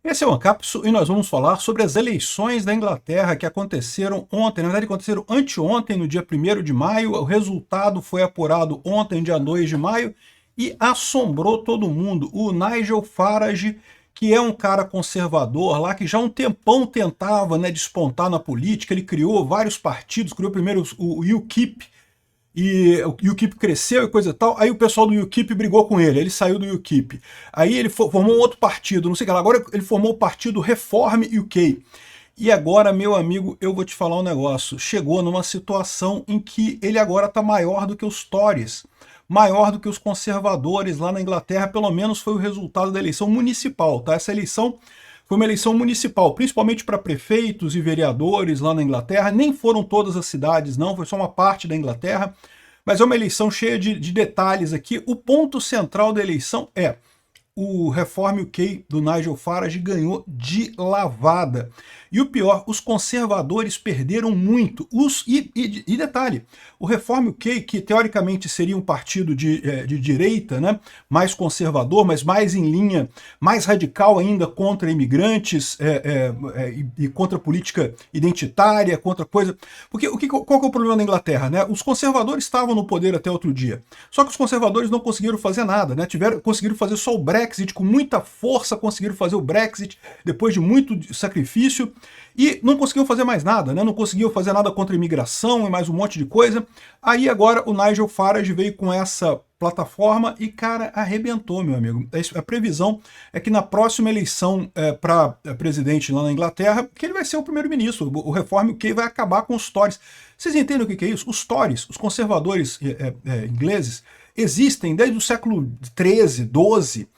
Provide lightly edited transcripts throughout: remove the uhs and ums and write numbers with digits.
Esse é o Ancapsu e nós vamos falar sobre as eleições da Inglaterra que aconteceram ontem, na verdade aconteceram anteontem, no dia 1º de maio, o resultado foi apurado ontem, dia 2 de maio, e assombrou todo mundo. O Nigel Farage, que é um cara conservador lá, que já há um tempão tentava, né, despontar na política, ele criou vários partidos, criou primeiro o UKIP, e o UKIP cresceu e coisa e tal, aí o pessoal do UKIP brigou com ele saiu do UKIP. Aí ele formou um outro partido, não sei o que lá, agora ele formou o partido Reform UK. E agora, meu amigo, eu vou te falar um negócio, chegou numa situação em que ele agora está maior do que os Tories, maior do que os conservadores lá na Inglaterra, pelo menos foi o resultado da eleição municipal, tá? Essa eleição foi uma eleição municipal, principalmente para prefeitos e vereadores lá na Inglaterra. Nem foram todas as cidades, não, foi só uma parte da Inglaterra. Mas é uma eleição cheia de detalhes aqui. O ponto central da eleição é o Reform UK do Nigel Farage ganhou de lavada. E o pior, os conservadores perderam muito. E detalhe, o Reform UK, que teoricamente seria um partido de direita, né, mais conservador, mas mais em linha, mais radical ainda contra imigrantes e contra política identitária, contra coisa... Porque qual que é o problema da Inglaterra? Né? Os conservadores estavam no poder até outro dia. Só que os conservadores não conseguiram fazer nada, né? Conseguiram fazer só o Brexit, com muita força conseguiram fazer o Brexit, depois de muito sacrifício, e não conseguiu fazer mais nada, né? Não conseguiu fazer nada contra a imigração e mais um monte de coisa. Aí agora o Nigel Farage veio com essa plataforma e, cara, arrebentou, meu amigo. A previsão é que na próxima eleição para presidente lá na Inglaterra, que ele vai ser o primeiro-ministro, o Reform UK vai acabar com os Tories. Vocês entendem o que é isso? Os Tories, os conservadores ingleses, existem desde o século XIII, XII,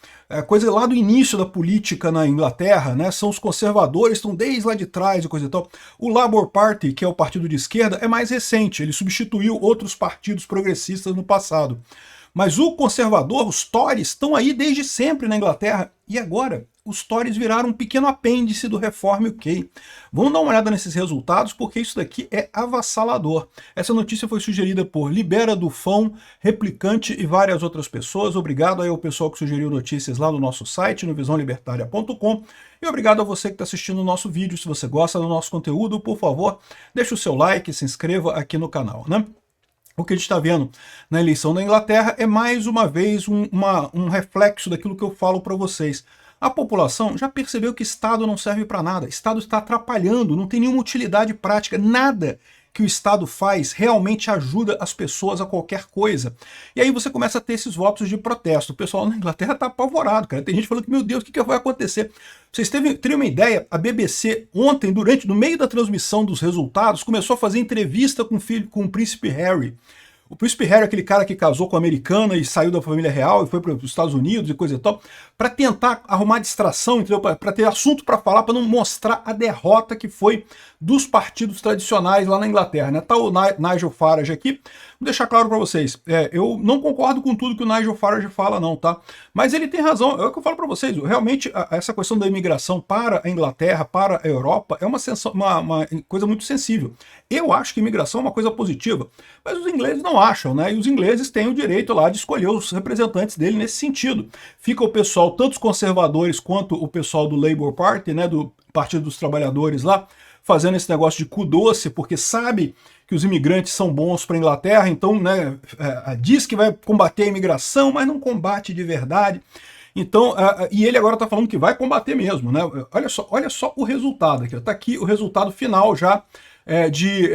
coisa lá do início da política na Inglaterra, né? São os conservadores, estão desde lá de trás e coisa e tal. O Labour Party, que é o partido de esquerda, é mais recente, ele substituiu outros partidos progressistas no passado. Mas o conservador, os Tories, estão aí desde sempre na Inglaterra. E agora, os Tories viraram um pequeno apêndice do Reform UK. Vamos dar uma olhada nesses resultados, porque isso daqui é avassalador. Essa notícia foi sugerida por Libera do Fão, Replicante e várias outras pessoas. Obrigado aí ao pessoal que sugeriu notícias lá no nosso site, no visãolibertaria.com. E obrigado a você que está assistindo o nosso vídeo. Se você gosta do nosso conteúdo, por favor, deixe o seu like e se inscreva aqui no canal, né? O que a gente está vendo na eleição da Inglaterra é mais uma vez um reflexo daquilo que eu falo para vocês. A população já percebeu que Estado não serve para nada. Estado está atrapalhando, não tem nenhuma utilidade prática, nada que o Estado faz realmente ajuda as pessoas a qualquer coisa. E aí você começa a ter esses votos de protesto. O pessoal na Inglaterra está apavorado, cara. Tem gente falando que, meu Deus, o que vai acontecer? Pra vocês terem uma ideia, a BBC ontem, no meio da transmissão dos resultados, começou a fazer entrevista com o príncipe Harry. O príncipe Harry é aquele cara que casou com a americana e saiu da família real e foi para os Estados Unidos e coisa e tal, para tentar arrumar distração, para ter assunto para falar, para não mostrar a derrota que foi dos partidos tradicionais lá na Inglaterra, né? Tá o Nigel Farage aqui. Vou deixar claro para vocês, eu não concordo com tudo que o Nigel Farage fala não, tá? Mas ele tem razão, é o que eu falo para vocês, realmente essa questão da imigração para a Inglaterra, para a Europa, é uma coisa muito sensível. Eu acho que imigração é uma coisa positiva, mas os ingleses não acham, né? E os ingleses têm o direito lá de escolher os representantes dele nesse sentido. Fica o pessoal, tanto os conservadores quanto o pessoal do Labour Party, né, do Partido dos Trabalhadores lá, fazendo esse negócio de cu doce, porque sabe que os imigrantes são bons para a Inglaterra, então, né, diz que vai combater a imigração, mas não combate de verdade. Então, e ele agora está falando que vai combater mesmo, né? Olha só o resultado aqui. Está aqui o resultado final já de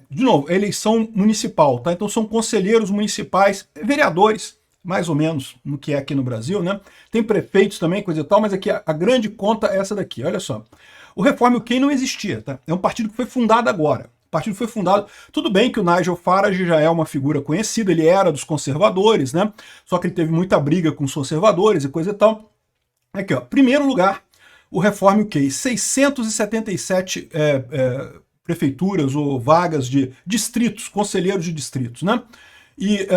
novo, eleição municipal, tá? Então são conselheiros municipais, vereadores, mais ou menos no que é aqui no Brasil, né? Tem prefeitos também, coisa e tal, mas aqui a grande conta é essa daqui, olha só. O Reform UK não existia, tá? É um partido que foi fundado agora. O partido foi fundado, tudo bem que o Nigel Farage já é uma figura conhecida, ele era dos conservadores, né? Só que ele teve muita briga com os conservadores e coisa e tal. Aqui, ó, primeiro lugar, o Reform UK, 677 prefeituras ou vagas de distritos, conselheiros de distritos, né? E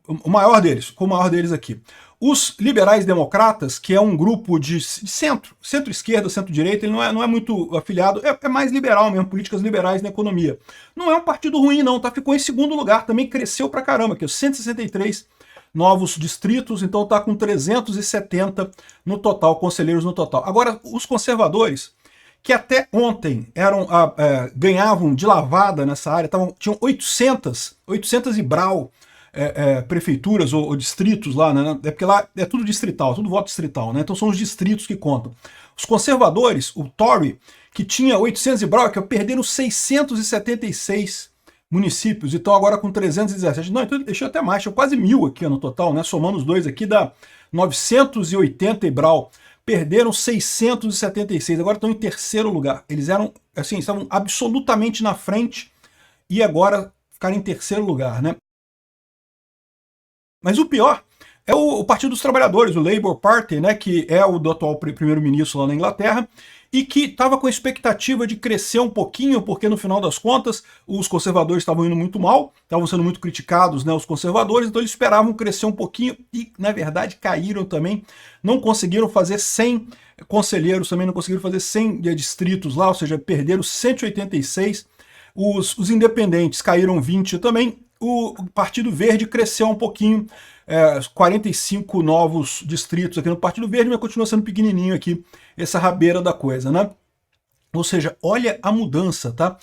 o maior deles aqui. Os liberais democratas, que é um grupo de centro-esquerda, centro-direita, ele não é muito afiliado, é mais liberal mesmo, políticas liberais na economia. Não é um partido ruim não, tá? Ficou em segundo lugar, também cresceu pra caramba, aqui, 163 novos distritos, então está com 370 no total, conselheiros no total. Agora, os conservadores, que até ontem ganhavam de lavada nessa área, tinham 800 e brau prefeituras ou distritos lá, né? É porque lá é tudo distrital, tudo voto distrital, né? Então são os distritos que contam. Os conservadores, o Tory, que tinha 800 e brau, perderam 676 municípios, e estão agora com 317. Não, então deixou até mais, tinha quase 1000 aqui no total, né? Somando os dois aqui dá 980 e brau. Perderam 676, agora estão em terceiro lugar. Eles eram, assim, estavam absolutamente na frente e agora ficaram em terceiro lugar, né? Mas o pior é o Partido dos Trabalhadores, o Labour Party, né, que é o do atual primeiro-ministro lá na Inglaterra, e que estava com a expectativa de crescer um pouquinho, porque no final das contas os conservadores estavam indo muito mal, estavam sendo muito criticados, né, os conservadores, então eles esperavam crescer um pouquinho e, na verdade, caíram também, não conseguiram fazer 100 conselheiros, também não conseguiram fazer 100 distritos lá, ou seja, perderam 186, os independentes caíram 20 também, o Partido Verde cresceu um pouquinho, 45 novos distritos aqui no Partido Verde, mas continua sendo pequenininho aqui, essa rabeira da coisa, né? Ou seja, olha a mudança, tá?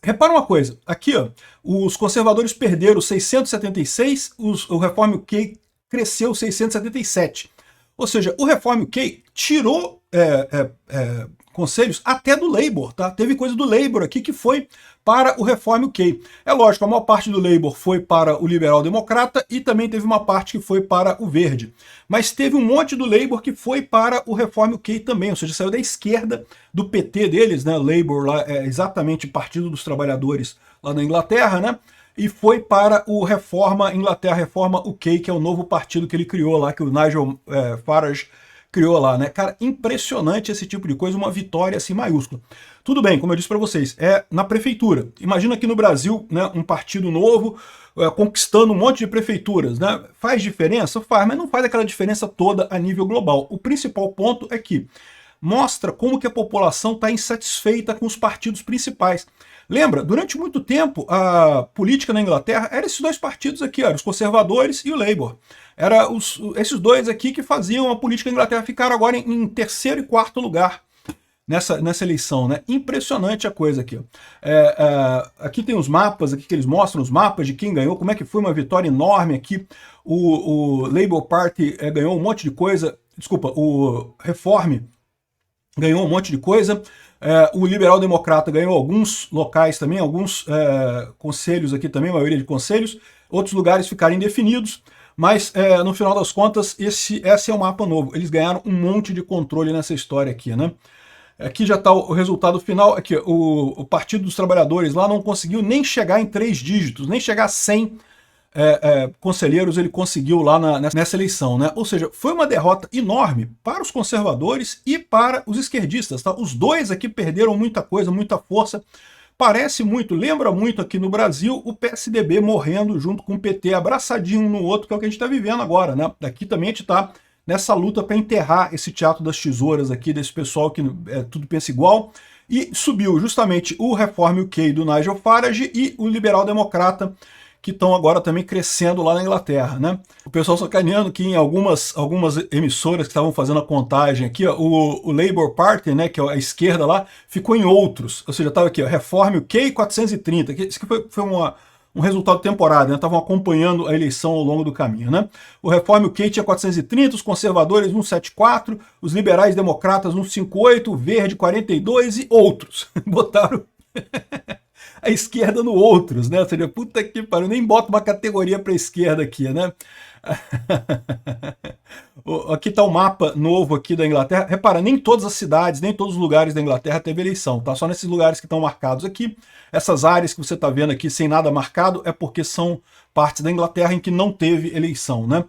Repara uma coisa, aqui ó, os conservadores perderam 676, o Reform UK cresceu 677. Ou seja, o Reform UK tirou conselhos até do Labour, tá? Teve coisa do Labour aqui que foi para o Reform UK. É lógico, a maior parte do Labour foi para o Liberal Democrata e também teve uma parte que foi para o Verde. Mas teve um monte do Labour que foi para o Reform UK também, ou seja, saiu da esquerda do PT deles, né? O Labour lá é exatamente Partido dos Trabalhadores lá na Inglaterra, né? E foi para o Reforma Inglaterra, Reforma UK, que é o novo partido que ele criou lá, que o Nigel Farage criou lá, né? Cara, impressionante esse tipo de coisa, uma vitória assim maiúscula. Tudo bem, como eu disse para vocês, é na prefeitura. Imagina aqui no Brasil, né, um partido novo conquistando um monte de prefeituras, né? Faz diferença? Faz, mas não faz aquela diferença toda a nível global. O principal ponto é que mostra como que a população está insatisfeita com os partidos principais. Lembra, durante muito tempo, a política na Inglaterra era esses dois partidos aqui, ó, os conservadores e o Labour. Era esses dois aqui que faziam a política da Inglaterra, ficaram agora em terceiro e quarto lugar nessa eleição, né? Impressionante a coisa aqui. Aqui tem os mapas, aqui que eles mostram os mapas de quem ganhou, como é que foi uma vitória enorme aqui. O Labour Party ganhou um monte de coisa, desculpa, o Reform ganhou um monte de coisa, o Liberal Democrata ganhou alguns locais também, alguns conselhos aqui também, a maioria de conselhos, outros lugares ficaram indefinidos, mas no final das contas esse é o mapa novo, eles ganharam um monte de controle nessa história aqui, né? Aqui já está o resultado final, aqui o Partido dos Trabalhadores lá não conseguiu nem chegar em 3 dígitos, nem chegar a 100 conselheiros ele conseguiu lá nessa eleição, né? Ou seja, foi uma derrota enorme para os conservadores e para os esquerdistas, tá? Os dois aqui perderam muita coisa, muita força. Parece muito, lembra muito aqui no Brasil o PSDB morrendo junto com o PT, abraçadinho um no outro, que é o que a gente está vivendo agora, né? Aqui também a gente está nessa luta para enterrar esse teatro das tesouras aqui, desse pessoal que tudo pensa igual, e subiu justamente o Reform UK do Nigel Farage e o Liberal Democrata, que estão agora também crescendo lá na Inglaterra, né? O pessoal sacaneando que em algumas emissoras que estavam fazendo a contagem aqui, ó, o Labour Party, né, que é a esquerda lá, ficou em outros, ou seja, estava aqui, ó, Reform UK 430, isso que foi um resultado temporário, né? Estavam acompanhando a eleição ao longo do caminho, né? O Reform UK tinha 430, os conservadores 174, os liberais democratas 158, o verde 42 e outros. Botaram a esquerda no outros, né? Ou seja, puta que pariu, nem bota uma categoria para a esquerda aqui, né? Aqui está o mapa novo aqui da Inglaterra. Repara, nem todas as cidades, nem todos os lugares da Inglaterra teve eleição, tá? Só nesses lugares que estão marcados aqui. Essas áreas que você está vendo aqui sem nada marcado é porque são partes da Inglaterra em que não teve eleição, né?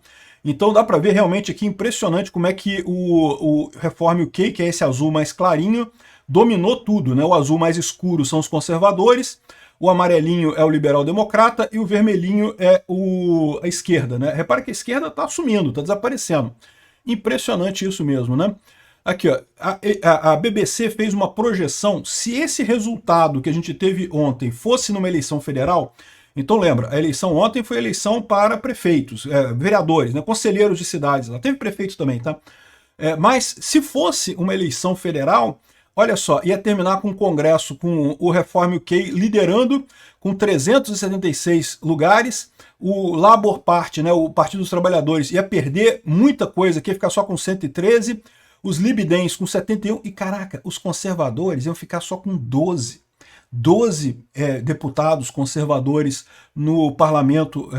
Então dá para ver realmente aqui impressionante como é que o Reform UK, que é esse azul mais clarinho, dominou tudo, né? O azul mais escuro são os conservadores, o amarelinho é o liberal democrata e o vermelhinho é a esquerda, né? Repara que a esquerda está sumindo, está desaparecendo. Impressionante isso mesmo, né? Aqui, ó, a BBC fez uma projeção, se esse resultado que a gente teve ontem fosse numa eleição federal, Então lembra, a eleição ontem foi eleição para prefeitos, vereadores, né, conselheiros de cidades, lá teve prefeitos também, tá? Mas se fosse uma eleição federal, olha só, ia terminar com o Congresso, com o Reform UK liderando com 376 lugares, o Labour Party, né, o Partido dos Trabalhadores, ia perder muita coisa, que ia ficar só com 113, os Lib Dems com 71, e caraca, os conservadores iam ficar só com 12. 12 deputados conservadores no parlamento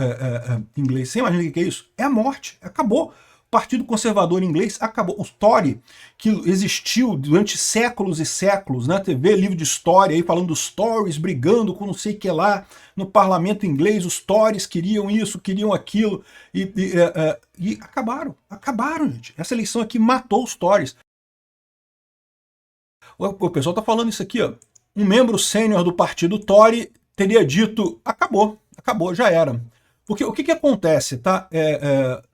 inglês. Você imagina o que é isso? É a morte, acabou. O Partido Conservador Inglês acabou. O Tory, que existiu durante séculos e séculos, na TV, livro de história, aí falando dos Tories brigando com não sei o que lá, no parlamento inglês, os Tories queriam isso, queriam aquilo, e acabaram, gente. Essa eleição aqui matou os Tories. O pessoal tá falando isso aqui, ó. Um membro sênior do partido Tory teria dito, acabou, já era. Porque o que acontece, tá?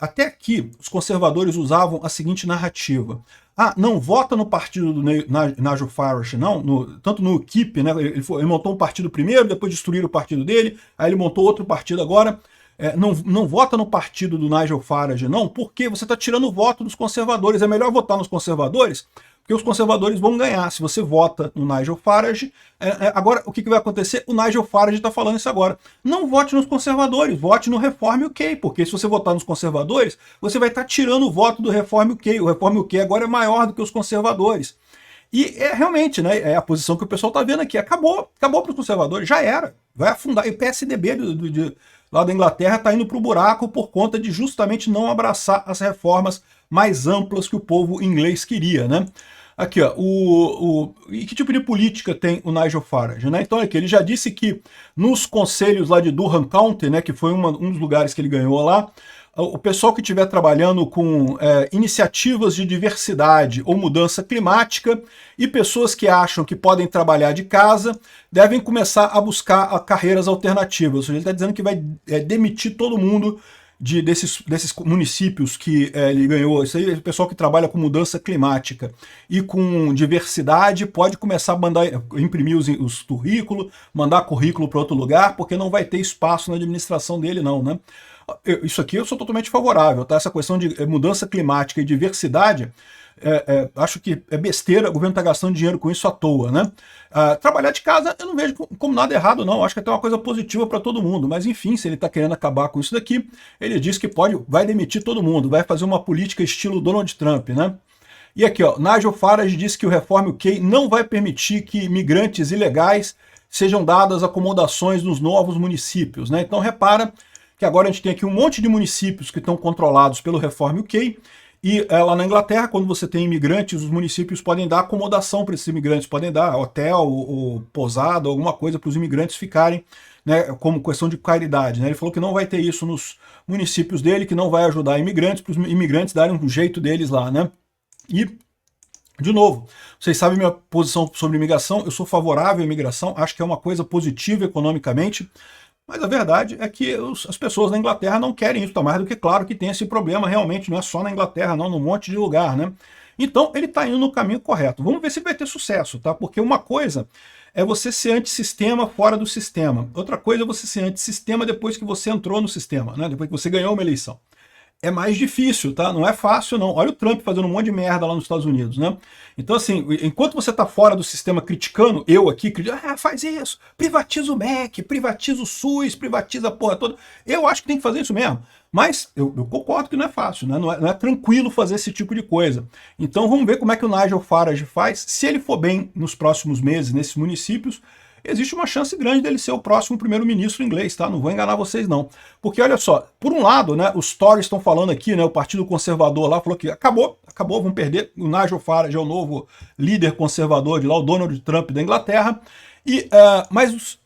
Até aqui, os conservadores usavam a seguinte narrativa. Não vota no partido do Nigel Farage, não, tanto no UKIP, né? Ele montou um partido primeiro, depois destruíram o partido dele, aí ele montou outro partido agora. Não vota no partido do Nigel Farage, não, porque você está tirando o voto dos conservadores. É melhor votar nos conservadores, porque os conservadores vão ganhar. Se você vota no Nigel Farage, agora o que vai acontecer? O Nigel Farage está falando isso agora. Não vote nos conservadores, vote no Reform UK, porque se você votar nos conservadores, você vai estar tirando o voto do Reform UK. O Reform UK agora é maior do que os conservadores. E realmente, né, é a posição que o pessoal está vendo aqui. Acabou para os conservadores, já era. Vai afundar. E o PSDB lá da Inglaterra está indo para o buraco por conta de justamente não abraçar as reformas mais amplas que o povo inglês queria, né? Aqui, ó, e que tipo de política tem o Nigel Farage, né? Então aqui, ele já disse que nos conselhos lá de Durham County, né, que foi um dos lugares que ele ganhou lá, o pessoal que estiver trabalhando com iniciativas de diversidade ou mudança climática e pessoas que acham que podem trabalhar de casa devem começar a buscar carreiras alternativas. Ou seja, ele está dizendo que vai demitir todo mundo desses municípios que ele ganhou. Isso aí, o pessoal que trabalha com mudança climática e com diversidade pode começar a imprimir os currículos, mandar currículo para outro lugar, porque não vai ter espaço na administração dele não, né? Isso aqui eu sou totalmente favorável, tá? Essa questão de mudança climática e diversidade, acho que é besteira, o governo está gastando dinheiro com isso à toa, né? Trabalhar de casa eu não vejo como nada errado, não. Acho que é até uma coisa positiva para todo mundo. Mas enfim, se ele está querendo acabar com isso daqui, ele diz que vai demitir todo mundo, vai fazer uma política estilo Donald Trump, né? E aqui, ó, Nigel Farage disse que o Reform UK não vai permitir que imigrantes ilegais sejam dadas acomodações nos novos municípios, né? Então repara que agora a gente tem aqui um monte de municípios que estão controlados pelo Reform UK, e lá na Inglaterra, quando você tem imigrantes, os municípios podem dar acomodação para esses imigrantes, podem dar hotel ou pousada, alguma coisa para os imigrantes ficarem, né, como questão de caridade, né? Ele falou que não vai ter isso nos municípios dele, que não vai ajudar imigrantes, para os imigrantes darem um jeito deles lá, né? E, de novo, vocês sabem minha posição sobre imigração, eu sou favorável à imigração, acho que é uma coisa positiva economicamente, mas a verdade é que as pessoas na Inglaterra não querem isso, está mais do que claro que tem esse problema realmente, não é só na Inglaterra não, num monte de lugar, né? Então ele está indo no caminho correto. Vamos ver se vai ter sucesso, tá? Porque uma coisa é você ser antissistema fora do sistema, outra coisa é você ser antissistema depois que você entrou no sistema, né? Depois que você ganhou uma eleição. É mais difícil, tá? Não é fácil, não. Olha o Trump fazendo um monte de merda lá nos Estados Unidos, né? Então, assim, enquanto você tá fora do sistema criticando, eu aqui, faz isso, privatiza o MEC, privatiza o SUS, privatiza a porra toda. Eu acho que tem que fazer isso mesmo. Mas eu concordo que não é fácil, né? Não é tranquilo fazer esse tipo de coisa. Então vamos ver como é que o Nigel Farage faz. Se ele for bem nos próximos meses nesses municípios, existe uma chance grande dele ser o próximo primeiro-ministro inglês, tá? Não vou enganar vocês, não. Porque, olha só, por um lado, né, os Tories estão falando aqui, né, o Partido Conservador lá falou que acabou, vão perder. O Nigel Farage é o novo líder conservador de lá, o Donald Trump da Inglaterra. Mas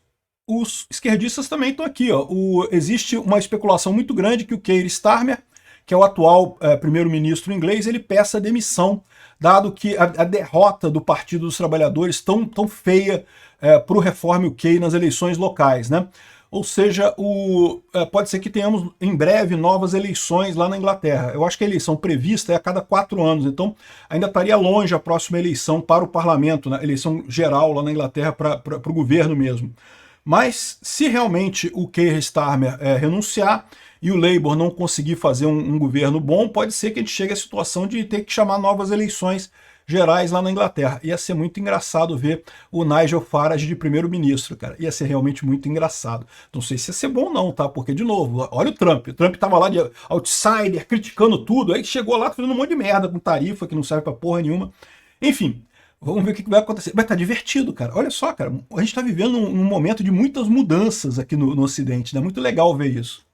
os esquerdistas também estão aqui, ó. Existe uma especulação muito grande que o Keir Starmer, que é o atual primeiro-ministro inglês, ele peça demissão, dado que a derrota do Partido dos Trabalhadores tão feia para o Reform UK nas eleições locais, né? Ou seja, pode ser que tenhamos em breve novas eleições lá na Inglaterra. Eu acho que a eleição prevista é a cada 4 anos, então ainda estaria longe a próxima eleição para o parlamento, né? Eleição geral lá na Inglaterra para o governo mesmo. Mas se realmente o Keir Starmer renunciar e o Labour não conseguir fazer um governo bom, pode ser que a gente chegue à situação de ter que chamar novas eleições gerais lá na Inglaterra. Ia ser muito engraçado ver o Nigel Farage de primeiro-ministro, cara. Ia ser realmente muito engraçado. Não sei se ia ser bom não, tá? Porque, de novo, olha o Trump. O Trump tava lá de outsider, criticando tudo, aí chegou lá fazendo um monte de merda com tarifa que não serve pra porra nenhuma. Enfim, vamos ver o que vai acontecer. Vai estar divertido, cara. Olha só, cara, a gente está vivendo um momento de muitas mudanças aqui no Ocidente, né? Muito legal ver isso.